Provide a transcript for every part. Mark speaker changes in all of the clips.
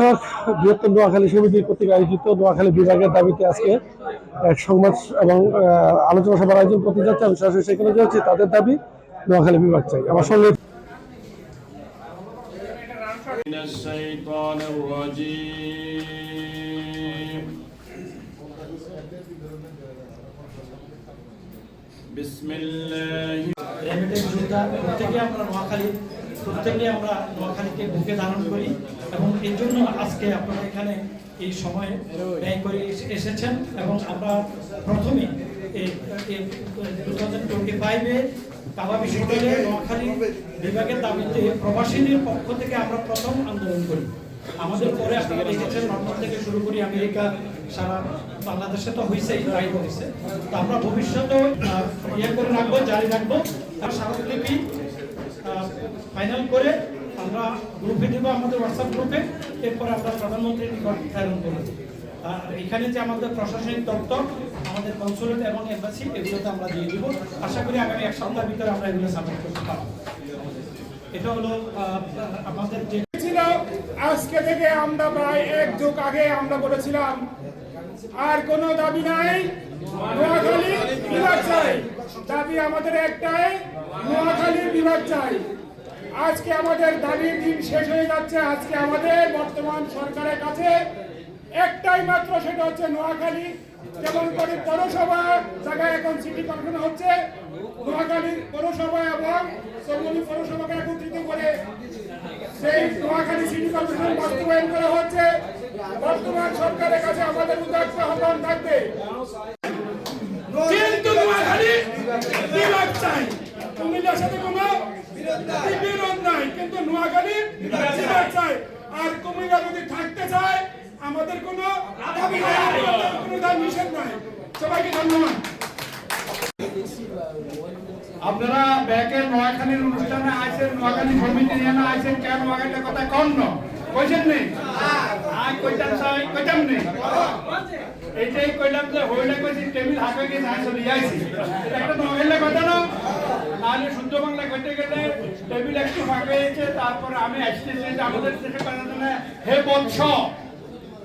Speaker 1: দর্শক, বৃহত্তর নোয়াখালী সমিতি কর্তৃক আয়োজিত নোয়াখালী বিভাগের দাবিতে আজকে এক সংবাদ এবং আলোচনা সভার আয়োজন করতে যাচ্ছে। আমি সরাসরি সেখানে যাচ্ছি। তাদের দাবি নোয়াখালী বিভাগ চাই। আমার সঙ্গে
Speaker 2: প্রত্যেকে আমরা নোয়াখালীকে বুকে ধারণ করি এবং এই জন্য আজকে আপনারা এখানে এই সময় ব্যয় করে এসেছেন এবং আমরা প্রথমে 2025-এ কাবা বিশ্ববিদ্যালয়ে নোয়াখালী বিভাগের দাবিতে প্রবাসীদের পক্ষ থেকে আমরা প্রথম আন্দোলন করি। আমাদের পরে আপনারা দেখেছেন লন্ডন থেকে শুরু করি আমেরিকা, সারা বাংলাদেশে তো হয়েছেই, তাই হয়েছে। তো আমরা ভবিষ্যতেও করে রাখবো, জারি রাখবো। আর স্মারকলিপি ফাইনাল করে আমরা গ্রুপে দেবো, আমাদের হোয়াটসঅ্যাপ গ্রুপে। এরপরে আমরা প্রধানমন্ত্রীর নিকট প্রেরণ করব। আর এখানে যে আমাদের প্রশাসনিক দপ্তর, আমাদের কনসুলেট এবং এম্বাসি, এগুলোতে আমরা দিয়ে দিব। আশা করি আগামী এক সপ্তাহের ভিতরে আমরা এগুলো সাবমিট করতে পারবো। এটা হলো আমাদের যে
Speaker 3: আজকে থেকে আমরা প্রায় এক যুগ আগে আমরা বলেছিলাম আর কোনো দাবি নাই, নোয়াখালী বিভাগ চাই। দাবি আমাদের একটাই, নোয়াখালী বিভাগ চাই। আজকে আমাদের দাবির দিন শেষ হয়ে যাচ্ছে। আজকে আমাদের বর্তমান সরকারের কাছে একটাই মাত্র, সেটা হচ্ছে নোয়াখালী। যেমন করে পৌরসভা জায়গায় এখন সিটি কর্পোরেশন হচ্ছে, নোয়াখালী পৌরসভা এবং চৌমুহনী পৌরসভাকে একত্রিত করে সেই নোয়াখালী সিটি কর্পোরেশন বাস্তবায়ন করা হচ্ছে। বর্তমান সরকারের কাছে আমাদের উদাত্ত আহ্বান থাকবে, কিন্তু নোয়াখালী বিভাগ চাই। কুমিল্লার সাথে কোনো বিরোধ নাই, কিন্তু নোয়াখালী বিভাগ চাই। আর কুমিল্লা যদি থাকতে চায়, আমাদের কোনো নিষেধ নাই। সবাইকে ধন্যবাদ।
Speaker 4: আপনারা ব্যাকের নোয়াখালীর অনুষ্ঠানে আছেন, নোয়াখালী সমিতি নিয়ে আছেন, কেন নোয়াখালীর কথা কন না কইছেন নেই? কইতাম চাই, কইতাম নেই। এইটাই কইলাম যে হইলে কইছি টেবিল হাঁকে গিয়ে চাই চলে যাইছি। এটা একটা নোয়াখালীর কথা না। নাহলে শুদ্ধ বাংলা কইতে গেলে টেবিল একটু ফাঁকা হয়েছে, তারপরে আমি আসতেছি আমাদের দেশে কথা জানে, হে বৎস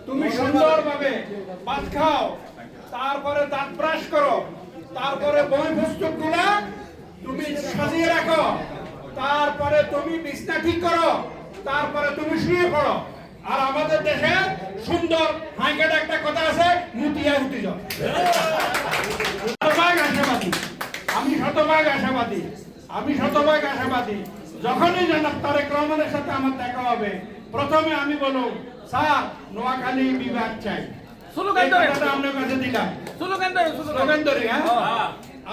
Speaker 4: তুমি সুন্দরভাবে ভাত খাও, তারপরে দাঁত ব্রাশ করো, তারপরে বই পুস্তকগুলা তুমি সাজিয়ে রাখো, তারপরে তুমি বিছনা ঠিক করো, তারপরে তুমি শুয়ে পড়ো। আর আমাদের দেশে সুন্দর হাইকেট একটা কথা আছে, মুটিয়া উঠে যাও। আশাবাদী আমি, শতভাগ আশাবাদী। যখনই জনাব তারেক রহমানের সাথে আমার দেখা হবে, প্রথমে আমি বলবো স্যার নোয়াখালী বিভাগ চাই।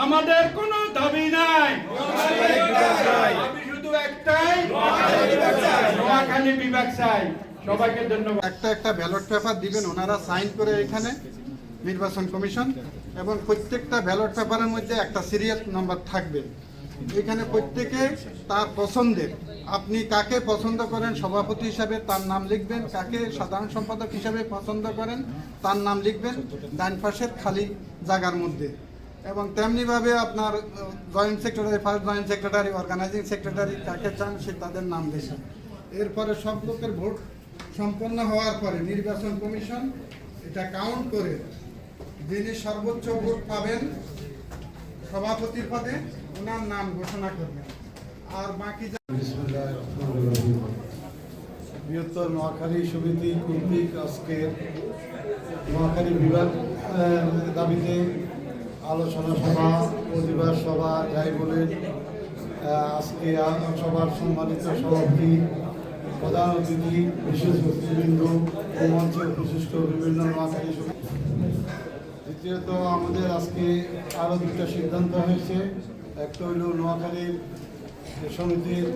Speaker 4: আমাদের কোনো দাবি নাই, আমি শুধু একটাই, নোয়াখালী বিভাগ চাই। সবাইকে ধন্যবাদ।
Speaker 5: একটা ব্যালট পেপার দিবেন ওনারা সাইন করে এখানে নির্বাচন কমিশন, এবং প্রত্যেকটা ব্যালট পেপারের মধ্যে একটা সিরিয়াল নাম্বার থাকবে। এখানে প্রত্যেকে তার পছন্দের, আপনি কাকে পছন্দ করেন সভাপতি হিসাবে তার নাম লিখবেন, কাকে সাধারণ সম্পাদক হিসাবে পছন্দ করেন তার নাম লিখবেন ডান পাশের খালি জায়গার মধ্যে। এবং তেমনিভাবে আপনার joint secretary, first joint secretary, organising secretary কাকে চান সে তাদের নাম লিখবেন। এরপরে সব লোকের ভোট সম্পন্ন হওয়ার পরে নির্বাচন কমিশন এটা কাউন্ট করে যিনি সর্বোচ্চ ভোট পাবেন সভাপতির পদে ওনার নাম ঘোষণা করবেন। আর বাকি
Speaker 6: বৃহত্তর নোয়াখালী সমিতি কর্তৃক আজকে নোয়াখালী বিভাগ দাবিতে আলোচনা সভা, প্রতিবাদ সভা যাই বলে আজকে সভার সম্মানিত সভাপতি, প্রধান অতিথি, বিশেষ অতিথিবৃন্দ ও মঞ্চে উপস্থিত বিভিন্ন নোয়াখালী সমিতি। দ্বিতীয়ত আমাদের আজকে আরও দুটো সিদ্ধান্ত হয়েছে। একটা হইল নোয়াখালীর সমিতির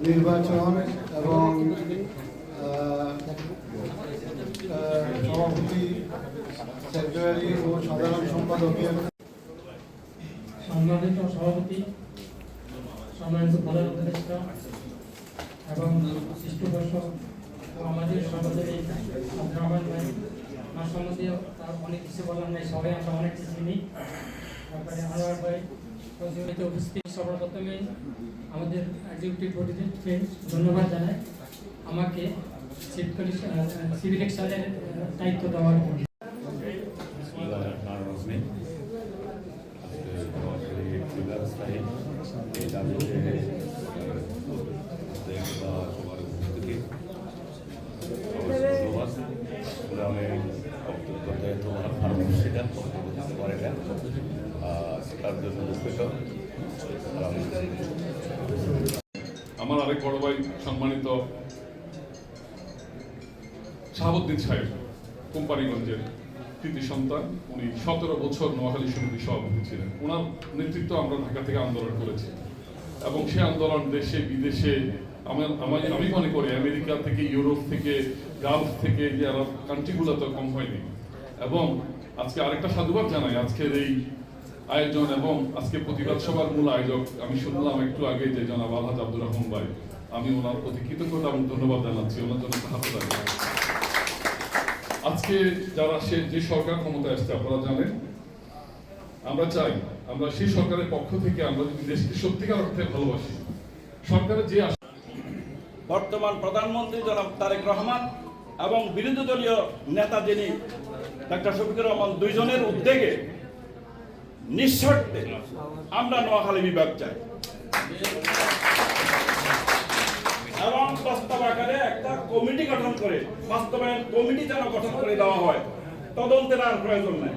Speaker 6: নির্বাচন এবং সভাপতি, সেক্রেটারি ও সাধারণ সম্পাদকের
Speaker 2: সম্মানিত সভাপতি, সম্মানিত প্রধান উপদেষ্টা এবং পৃষ্ঠপোষক আমাদের সমাজের রহমান ভাই, আমার সম্বন্ধে তার অনেক কিছু বলার নাই, সবাই আমরা অনেক কিছু চিনি। তারপরে আনোয়ার ভাই উপস্থিত, সবার প্রথমে আমাদের এক্সিকিউটিভ বডিতে ধন্যবাদ জানাই আমাকে সিভিল এক্সানের দায়িত্ব দেওয়ার
Speaker 7: আমার আরেক বড় ভাই সম্মানিত শাহাবুদ্দিন সাহেব কোম্পানিগঞ্জের কৃতি সন্তান, উনি 17 বছর নোয়াখালী সমিতির সভাপতি ছিলেন। ওনার নেতৃত্ব আমরা ঢাকা থেকে আন্দোলন করেছি এবং সে আন্দোলন দেশে বিদেশে আমি মনে করি আমেরিকা থেকে, ইউরোপ থেকে, গালফ থেকে যে আরব কান্ট্রিগুলো তো কম হয়নি। এবং আজকে আরেকটা সাধুবাদ জানাই আজকের এই আয়োজন এবং আজকে প্রতিবাদ সভার মূল আয়োজক আমি শুনলাম একটু আগে যে জনাব আলহাজ আব্দুর রহমান ভাই, আমি ওনার প্রতি কৃতজ্ঞতা এবং ধন্যবাদ জানাচ্ছি। ওনার জন্য হাতে দাঁড়িয়ে আজকে যারা যে সরকার ক্ষমতায় আসছে আপনারা জানেন, আমরা চাই আমরা সেই সরকারের পক্ষ থেকে আমরা যদি দেশকে সত্যিকার অর্থে ভালোবাসি, সরকারের যে
Speaker 8: বর্তমান প্রধানমন্ত্রী জনাব তারেক রহমান এবং বিরোধী দলীয় নেতা যিনি ডাক্তার শফিকুর রহমান, দুইজনের উদ্যোগে নিঃশর্তে আমরা নোয়াখালী বিভাগ চাই এবং প্রস্তাব আকারে একটা কমিটি গঠন করে, বাস্তবায়ন কমিটি যেন গঠন করে দেওয়া হয়, তদন্তের আর প্রয়োজন নেই।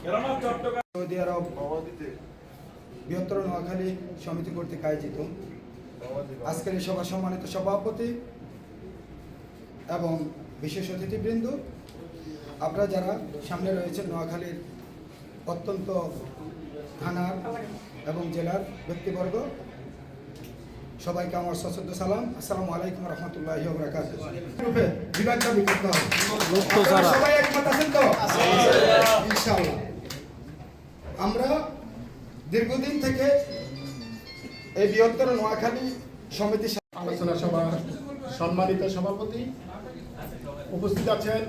Speaker 8: কেননা চট্টগ্রাম
Speaker 9: সৌদি আরব বৃহত্তর নোয়াখালী সমিতি কর্তৃক আয়োজিত আজকের এই সভা সম্মানিত সভাপতি এবং বিশেষ অতিথিবৃন্দ, আপনারা যারা সামনে রয়েছেন নোয়াখালীর অত্যন্ত থানার এবং জেলার ব্যক্তিবর্গ, সবাইকে আমার সশ্রদ্ধ সালাম। আসসালামু আলাইকুম রহমতুল্লাহি ওয়া বারাকাতুহু। বিভাগ দাবি করতে হবে, সবাই একমত আছেন তো? ইনশাআল্লাহ। আমরা দীর্ঘদিন থেকে এই বৃহত্তর নোয়াখালী সমিতি
Speaker 4: আলোচনা সভার সম্মানিত সভাপতি, উপস্থিত আছেন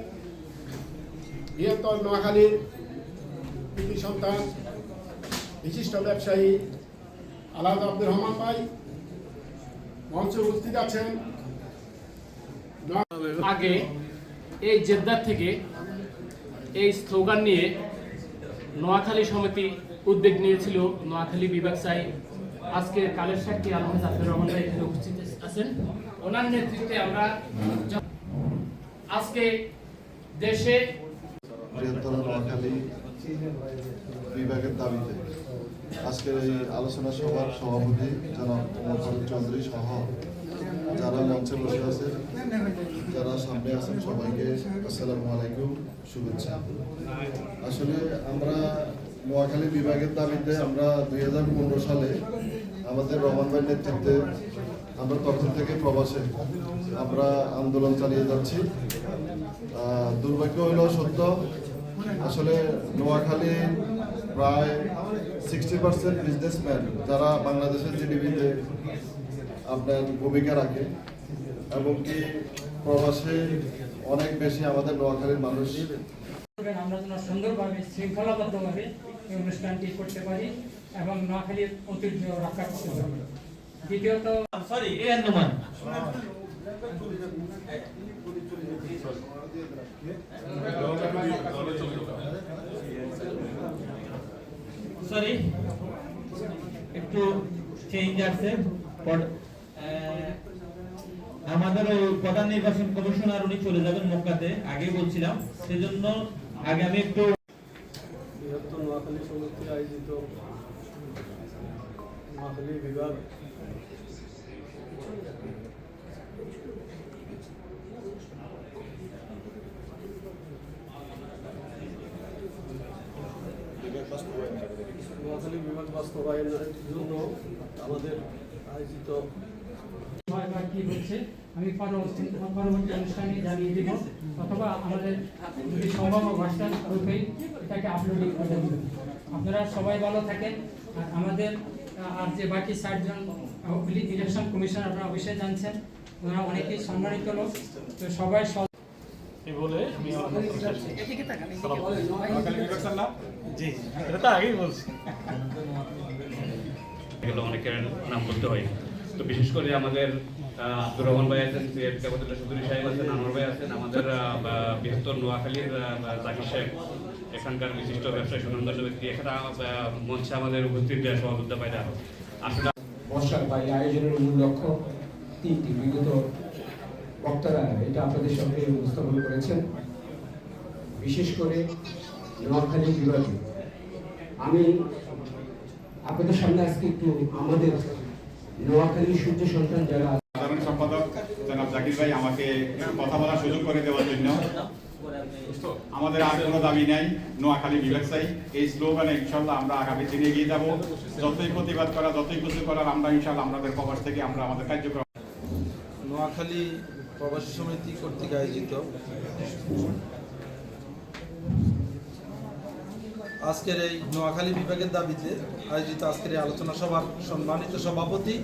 Speaker 4: বৃহত্তর নোয়াখালীর কৃতি সন্তান বিশিষ্ট ব্যবসায়ী আলহাজ আব্দুর রহমান ভাই, মঞ্চে উপস্থিত আছেন।
Speaker 10: আগে এই জেদ্দার থেকে এই স্লোগান নিয়ে নোয়াখালী সমিতি উদ্যোগ নিয়েছিল, নোয়াখালী বিভাগ চাই। আজকে কালের সাক্ষী আলহাজ আব্দুর রহমান ভাই এখানে উপস্থিত আছেন। ওনার নেতৃত্বে আমরা আজকে দেশে
Speaker 6: বৃহত্তর নোয়াখালী বিভাগের দাবিতে আজকের এই আলোচনা সভার সভাপতি জনাব ওমর ফারুক চৌধুরী সহ যারা মঞ্চে বসে আছেন, যারা সামনে আছেন, সবাইকে আসসালামু আলাইকুম, শুভেচ্ছা। আসলে আমরা নোয়াখালী বিভাগের দাবিতে আমরা 2015 সালে আমাদের রহমান ভাইয়ের নেতৃত্বে আমরা তখন থেকে প্রবাসে আমরা আন্দোলন চালিয়ে যাচ্ছি। দুর্ভাগ্য হইল সত্য, আসলে নোয়াখালী প্রায় 60% বিজনেসম্যান যারা বাংলাদেশের জিডিপিতে আপনার ভূমিকা রাখে এবং কি প্রবাসে অনেক বেশি আমাদের নোয়াখালীর মানুষ।
Speaker 2: আমরা যেন সুন্দরভাবে শৃঙ্খলাবদ্ধভাবে এই অনুষ্ঠানটি করতে পারি এবং নোয়াখালীর ঐতিহ্য রক্ষা করতে পারি। দ্বিতীয়ত
Speaker 11: একটু চেঞ্জ আছে। আমাদের ওই প্রধান নির্বাচন কমিশনার উনি চলে যাবেন মক্কাতে, আগে বলছিলাম, সেজন্য আগে আমি একটু
Speaker 6: বৃহত্তর নোয়াখালী সমিতি আয়োজিত নোয়াখালী বিভাগ নোয়াখালী বিভাগ বাস্তবায়নের জন্য আমাদের আয়োজিত
Speaker 2: কি হচ্ছে আমি পরবর্তী অনুষ্ঠানে জানিয়ে দেব, অথবা আমাদের যদি সম্ভব ভার্সন রূপেই এটাকে আপলোডিং করে দেবেন। আপনারা সবাই ভালো থাকেন। আর আমাদের আর যে বাকি 60 জন ইলেকশন কমিশন আপনারা অবশ্যই জানছেন, ওনারা অনেকেই সম্মানিত লোক, তো সবাই
Speaker 10: বলে
Speaker 8: অনেকের নাম বলতে হয়। তো
Speaker 12: তো বিশেষ করে আমাদের আব্দুর রহমান ভাই আছেন, চৌধুরী সাহেব আছেন, আনোয়ার ভাই আছেন, আমাদের বৃহত্তর নোয়াখালীর জাকির সাহেব, এখানকার বিশিষ্ট ব্যবসায়ী সুনামধন্য ব্যক্তি, এখানে মঞ্চে আমাদের উপস্থিত সভাপতি পাইরা আসলে
Speaker 13: বর্ষার বা এই আয়োজনের মূল লক্ষ্য তিনটি, বিগত বক্তারা এটা আপনাদের সঙ্গে উপস্থাপন করেছেন। বিশেষ করে নোয়াখালী বিভাগে আমি আপনাদের সামনে আজকে একটু আমাদের নোয়াখালী সূর্য সন্তান যারা
Speaker 5: সাধারণ সম্পাদক জনাব জাকির ভাই আমাকে কথা বলার সুযোগ করে দেওয়ার জন্য। আমাদের আর কোনো দাবি নাই, নোয়াখালী বিভাগ চাই। এই স্লোগানে ইনশাল্লাহ আমরা আগামী দিনে এগিয়ে যাব। যতই প্রতিবাদ করা, যতই কিছু করার আমরা ইনশাল্লাহ আমাদের প্রবাস থেকে আমরা আমাদের কার্যক্রম।
Speaker 6: নোয়াখালী প্রবাসী সমিতি কর্তৃক আয়োজিত আজকের এই নোয়াখালী বিভাগের দাবিতে আয়োজিত আজকের এই আলোচনা সভার সম্মানিত সভাপতি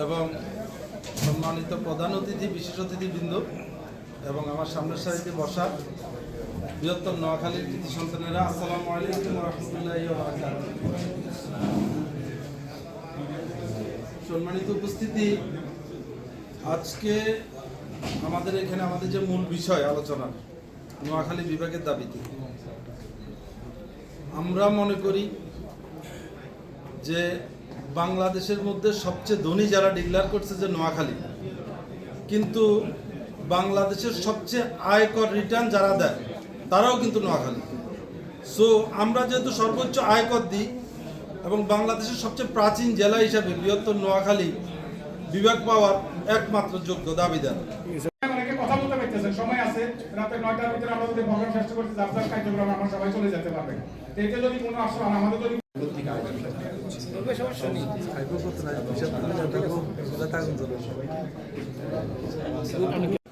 Speaker 6: এবং সম্মানিত প্রধান অতিথি, বিশেষ অতিথিবৃন্দ এবং আমার সামনের সারিতে বসা বৃহত্তর নোয়াখালীর কৃতি সন্তানেরা, আসসালামু আলাইকুম ওয়া রাহমাতুল্লাহি ওয়া বারাকাতুহু। সম্মানিত উপস্থিতি, আজকে আমাদের এখানে আমাদের যে মূল বিষয় আলোচনা নোয়াখালী বিভাগের দাবিতে, আমরা মনে করি যে বাংলাদেশের মধ্যে সবচেয়ে ধনী যারা ডিক্লেয়ার করছে যে নোয়াখালী, কিন্তু বাংলাদেশের সবচেয়ে আয়কর রিটার্ন যারা দেয় তারাও কিন্তু নোয়াখালী। সো আমরা যেহেতু সর্বোচ্চ আয়কর দিই এবং বাংলাদেশের সবচেয়ে প্রাচীন জেলা হিসাবে বৃহত্তর নোয়াখালী বিভাগ পাওয়ার একমাত্র যোগ্য দাবিদার।
Speaker 3: অনেকে কথা বলতে পারতেছেন, সময় আছে, রাতে 9টার ভিতরে আমরা যদি প্রোগ্রাম শেষ করতে যার যার কার্যক্রম আমরা সবাই চলে যেতে পারবেন। এটা যদি কোনো আসলে আমাদের যদি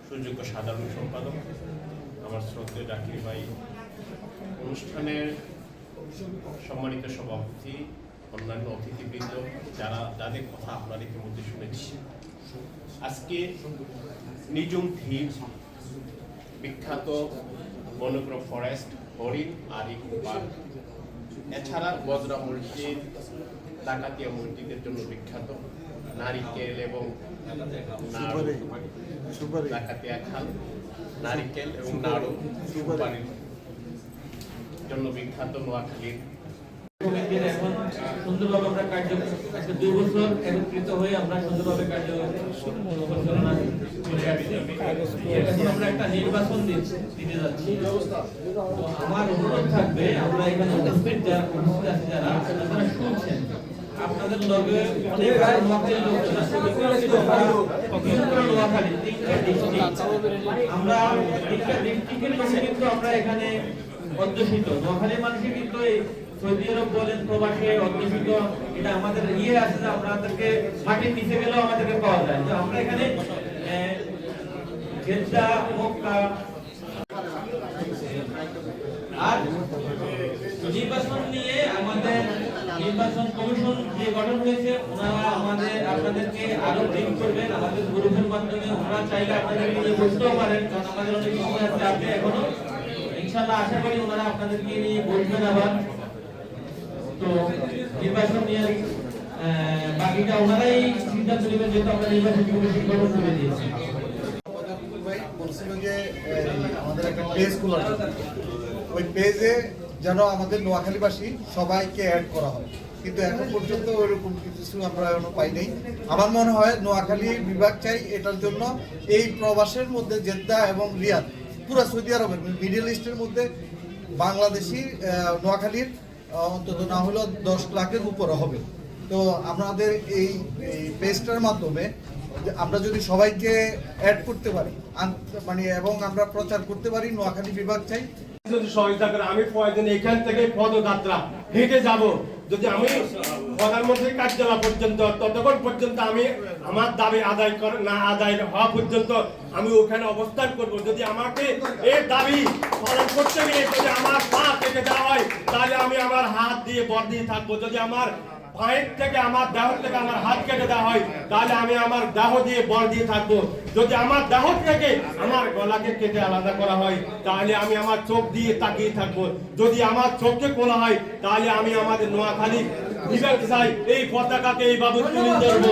Speaker 12: সুযোগ্য সাধারণ সম্পাদক আমার শ্রদ্ধেয় জাকির ভাই, অনুষ্ঠানের সম্মানিত সভাপতি, অন্যান্য অতিথিবৃন্দ, যাদের কথা আপনারা ইতিমধ্যে শুনেছি। আজকে নিজুম দ্বীপ, বিখ্যাত বনগ্রহ ফরেস্ট, হরিণ আর ইকো পার্ক, এছাড়া বজরা মসজিদ, ডাকাতিয়া মসজিদের জন্য বিখ্যাত, নারিকেল এবং ডাকাতিয়া খাল, নারিকেল এবং নাড়ু সুপারির জন্য বিখ্যাত নোয়াখালীর।
Speaker 10: এখন সুন্দরভাবে আমরা আজকে 2 বছর একত্রিত হয়ে আমরা সুন্দরভাবে পরিচালনা করে আসছি। এখন আমরা একটা নির্বাচন দিতে যাচ্ছি। তো আমার অনুরোধ থাকবে, আমরা এখানে উপস্থিত যারা আপনারা শুনছেন, আপনাদের লগে অনেক নোয়াখালীর লোকজন আছে, নোয়াখালী 3টা ডিস্ট্রিক্ট, আমরা 3টা ডিস্ট্রিক্টের মধ্যে কিন্তু আমরা এখানে অধ্যুষিত। নোয়াখালী মানুষই কিন্তু সৌদি আরব বলেন প্রবাসে অধ্যুষিত, এটা আমাদের আছে যে আপনাদেরকে মাটির নিচে গেলেও আমাদেরকে পাওয়া যায়। তো আমরা এখানে জেদ্দা, মক্কা আর নির্বাচন নিয়ে আমাদের নির্বাচন কমিশন যে গঠন হয়েছে, ওনারা আপনাদেরকে আরো ব্রিফ করবেন আমাদের গ্রুপের মাধ্যমে। ওনারা চাইলে আপনাদেরকে নিয়ে বসতেও পারেন, কারণ আমাদের অনেক সময় আছে আপনি এখনো। ইনশাআল্লাহ আশা করি ওনারা আপনাদেরকে নিয়ে বসবেন আবার। তো নির্বাচন নিয়ে বাকিটা ওনারাই সিদ্ধান্ত নেবেন, যেহেতু আমরা নির্বাচন কমিশন গঠন করে দিয়েছি।
Speaker 9: বলছিল যে আমাদের একটা পেজ খোলা, ওই পেজে যেন আমাদের নোয়াখালীবাসী সবাইকে অ্যাড করা হয়, কিন্তু এখন পর্যন্ত ওইরকম কিছু আমরা এখনো পাই নাই। আমার মনে হয় নোয়াখালী বিভাগ চাই। এটার জন্য এই প্রবাসের মধ্যে জেদ্দা এবং রিয়াদ, পুরো সৌদি আরবের মিডল ইস্টের মধ্যে বাংলাদেশি নোয়াখালীর অন্তত না হলেও 10 লাখের উপরে হবে। তো আমাদের এই পেজটার মাধ্যমে আমরা যদি সবাইকে অ্যাড করতে পারি মানে এবং আমরা প্রচার করতে পারি নোয়াখালী বিভাগ চাই।
Speaker 14: যদি সহযোগিতা করে, আমি প্রয়োজন এখান থেকে পদযাত্রা হেঁটে যাব, যদি আমি প্রধানমন্ত্রীর কার্যালয় পর্যন্ত, ততক্ষণ পর্যন্ত আমি আমার দাবি আদায় হওয়া পর্যন্ত আমি ওখানে অবস্থান করব। যদি আমাকে এই দাবি পালন করতে গিয়ে যদি আমার পা কেটে দেওয়া হয়, তাহলে আমি আমার হাত দিয়ে বর দিয়ে থাকবো। যদি আমার পায়ের থেকে, আমার দেহ থেকে আমার হাত কেটে দেওয়া হয়, তাহলে আমি আমার দেহ দিয়ে বর দিয়ে থাকবো। যদি আমার দেহ থেকে আমার গলাকে কেটে আলাদা করা হয়, তাহলে আমি আমার চোখ দিয়ে তাকিয়ে থাকবো। যদি আমার চোখকে খোলা হয়, তাহলে আমি আমাদের নোয়াখালী বিভাগ চাই, এই পতাকাকে এই বাবু তুলে ধরবো।